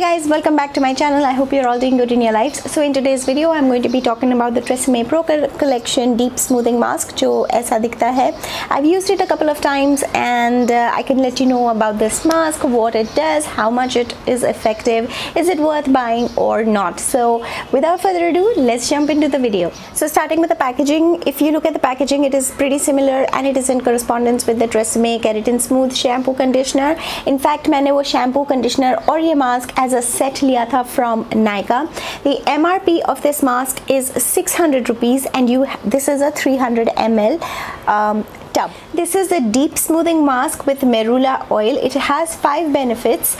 guys, welcome back to my channel. I hope you're all doing good in your lives. So in today's video I'm going to be talking about the TRESemmé Pro Collection Deep Smoothing Mask जो ऐसा दिखता है. I've used it a couple of times and I can let you know about this mask, what it does, how much it is effective, is it worth buying or not. So without further ado, let's jump into the video. So starting with the packaging, if you look at the packaging, it is pretty similar and it is in correspondence with the TRESemmé Keratin Smooth Shampoo Conditioner. In fact मैंने वो shampoo, conditioner और ये mask as a set लिया था from Nykaa. The MRP of this mask is 600 rupees and this is a 300 ml tub. This is the deep smoothing mask with marula oil. It has 5 benefits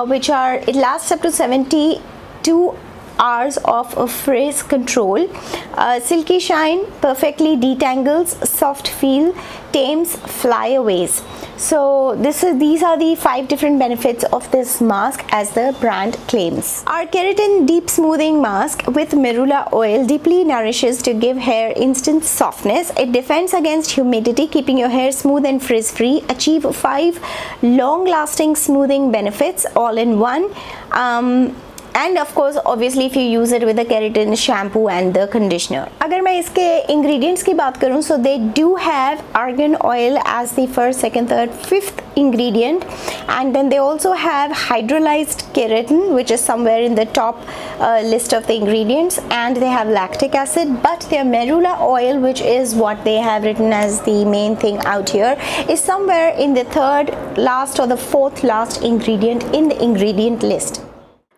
which are, it lasts up to 72 hours of frizz control, silky shine, perfectly detangles, soft feel, tames flyaways. So these are the 5 different benefits of this mask as the brand claims. Our Keratin Deep Smoothing Mask with marula oil deeply nourishes to give hair instant softness. It defends against humidity, keeping your hair smooth and frizz free. Achieve 5 long lasting smoothing benefits all in one. And of course obviously if you use it with the keratin shampoo and the conditioner. अगर मैं इसके ingredients की बात करूँ, so they do have argan oil as the first, second, third, fifth ingredient, and then they also have hydrolyzed keratin, which is somewhere in the top list of the ingredients, and they have lactic acid, but their marula oil, which is what they have written as the main thing out here, is somewhere in the third last or the fourth last ingredient in the ingredient list.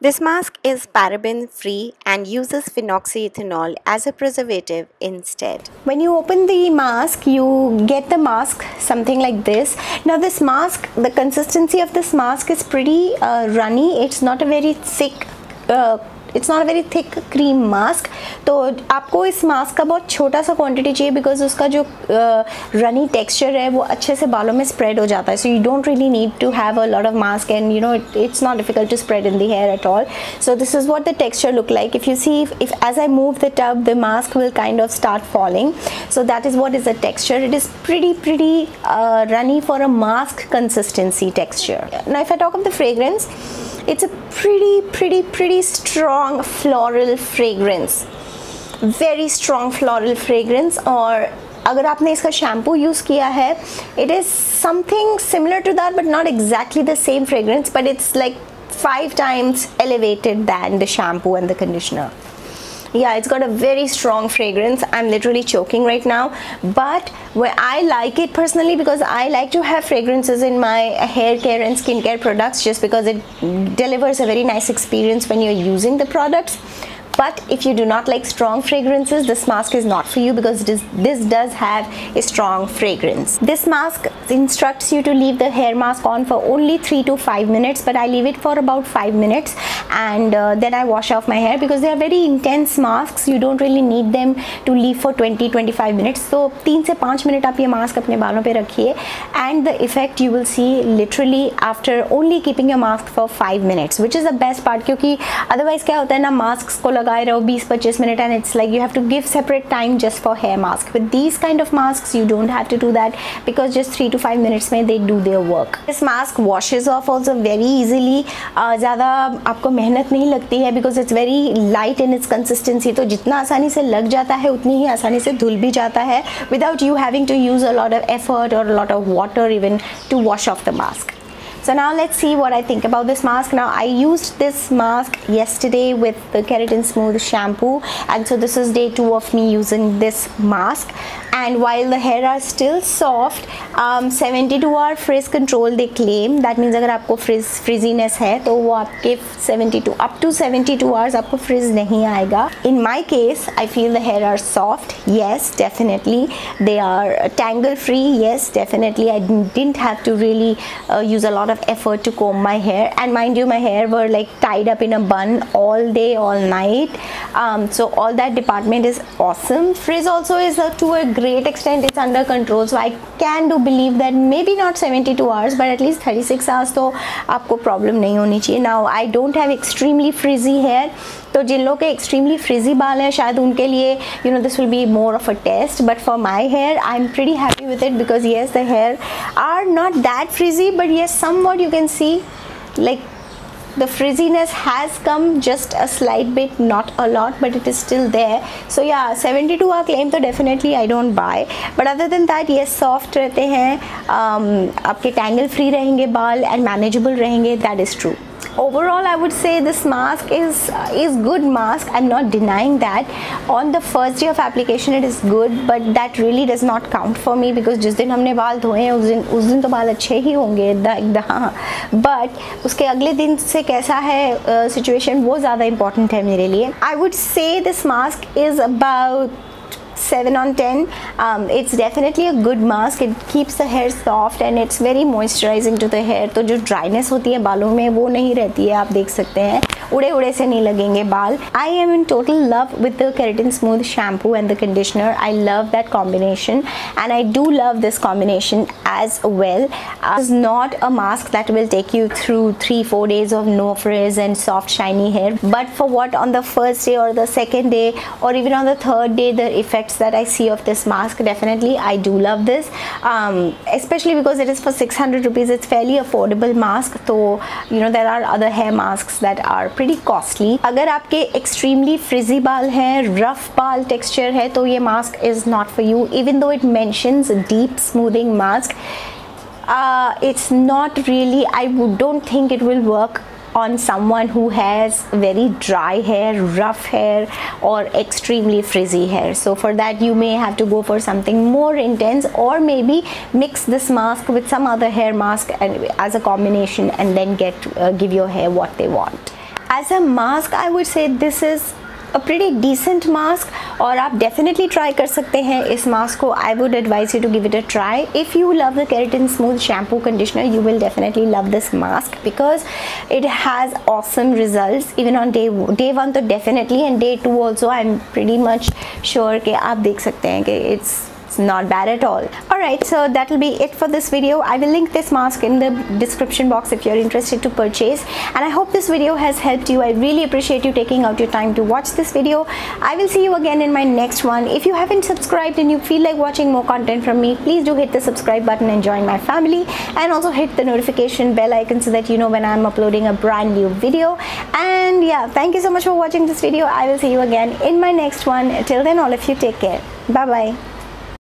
This mask is paraben free and uses phenoxyethanol as a preservative instead. When you open the mask, you get the mask something like this. Now this mask, the consistency of this mask is pretty runny. It's not a very thick cream mask. तो आपको इस mask का बहुत छोटा सा quantity चाहिए because उसका जो रनी टेक्सचर है वो अच्छे से बालों में स्प्रेड हो जाता है. So you don't really need to have a lot of mask and you know it's not difficult to spread in the hair at all. So this is what the texture look like. If you see if as I move the tub the mask will kind of start falling. So that is what is the texture. It is pretty runny for a mask consistency texture. Now if I talk of the fragrance, it's a pretty strong floral fragrance, very strong floral fragrance. और अगर आपने इसका shampoo use किया है, it is something similar to that but not exactly the same fragrance, but it's like 5 times elevated than the shampoo and the conditioner. Yeah, it's got a very strong fragrance. I'm literally choking right now, but I like it personally because I like to have fragrances in my hair care and skincare products just because it delivers a very nice experience when you're using the products. But if you do not like strong fragrances, this mask is not for you because this does have a strong fragrance. This mask instructs you to leave the hair mask on for only 3 to 5 minutes, but I leave it for about 5 minutes and then I wash off my hair because they are very intense masks. You don't really need them to leave for 20-25 minutes. So 3 से 5 minute आप ये mask अपने बालों पे रखिए and the effect you will see literally after only keeping your mask for 5 minutes, which is the best part. क्योंकि otherwise क्या होता है ना, मास्क को लगाए रहो 20-25 minute and it's like you have to give separate time just for hair mask. With these kind of masks you don't have to do that because just 3 to 5 minutes में they do their work. This mask washes off also very easily. ज़्यादा आपको मेहनत नहीं लगती है because it's very light in its consistency. तो जितना आसानी से लग जाता है उतनी ही आसानी से धुल भी जाता है without you having to use a lot of effort or a lot of water even to wash off the mask. So now let's see what I think about this mask. Now I used this mask yesterday with the Keratin Smooth shampoo, and so this is day 2 of me using this mask. And while the hair are still soft, 72 hour frizz control they claim. That means अगर आपको frizziness है तो वो आपके 72 up to 72 hours आपको frizz नहीं आएगा. In my case, I feel the hair are soft. Yes, definitely. They are tangle free. Yes, definitely. I didn't have to really use a lot of effort to comb my hair, and mind you my hair were like tied up in a bun all day all night. So all that department is awesome. Frizz also is to a great extent it's under control, so I can do believe that maybe not 72 hours but at least 36 hours तो आपको problem नहीं होनी चाहिए. Now I don't have extremely frizzy hair, तो जिन लोग के extremely frizzy बाल हैं शायद उनके लिए you know this will be more of a test, but for my hair I'm pretty happy with it because yes, the hair are not that frizzy, but yes, somewhat you can see like the frizziness has come just a slight bit, not a lot, but it is still there. So yeah, 72 का claim तो definitely I don't buy, but other than that yes, soft रहते हैं, आपके tangle free रहेंगे बाल and manageable रहेंगे, that is true. Overall I would say this mask is good mask. I'm not denying that. On the first day of application it is good, but that really does not count for me because जिस दिन हमने बाल धोए हैं उस दिन तो बाल अच्छे ही होंगे एकदम, but उसके अगले दिन से कैसा है situation वो ज़्यादा important है मेरे लिए. I would say this mask is about 7 on 10. It's definitely a good mask. It keeps the hair soft and it's very moisturizing to the hair. तो जो dryness होती है बालों में वो नहीं रहती है, आप देख सकते हैं उड़े उड़े से नहीं लगेंगे बाल. I am in total love with the Keratin Smooth shampoo and the conditioner. I love that combination and I do love this combination as well. It's not a mask that will take you through 3-4 days of no frizz and soft shiny hair, but for what on the first day or the second day or even on the third day, the effects that I see of this mask, definitely I do love this, especially because it is for 600 rupees. It's fairly affordable mask. So you know there are other hair masks that are pretty costly. अगर आपके extremely frizzy बाल हैं, rough बाल texture है, तो ये mask is not for you. Even though it mentions deep smoothing mask, it's not really, I don't think it will work on someone who has very dry hair, rough hair or extremely frizzy hair. So for that you may have to go for something more intense, or maybe mix this mask with some other hair mask and as a combination and then give your hair what they want. As a mask I would say this is a pretty decent mask और आप definitely try कर सकते हैं इस mask को. I would advise you to give it a try. If you love the Keratin Smooth shampoo conditioner, you will definitely love this mask because it has awesome results even on day 1 तो definitely, and day 2 also I'm pretty much sure कि आप देख सकते हैं कि it's not bad at all. Alright, so that will be it for this video. I will link this mask in the description box if you're interested to purchase, and I hope this video has helped you. I really appreciate you taking out your time to watch this video. I will see you again in my next one. If you haven't subscribed and you feel like watching more content from me, please do hit the subscribe button and join my family, and also hit the notification bell icon so that you know when I'm uploading a brand new video. And yeah, thank you so much for watching this video. I will see you again in my next one. Till then, all of you take care. Bye bye.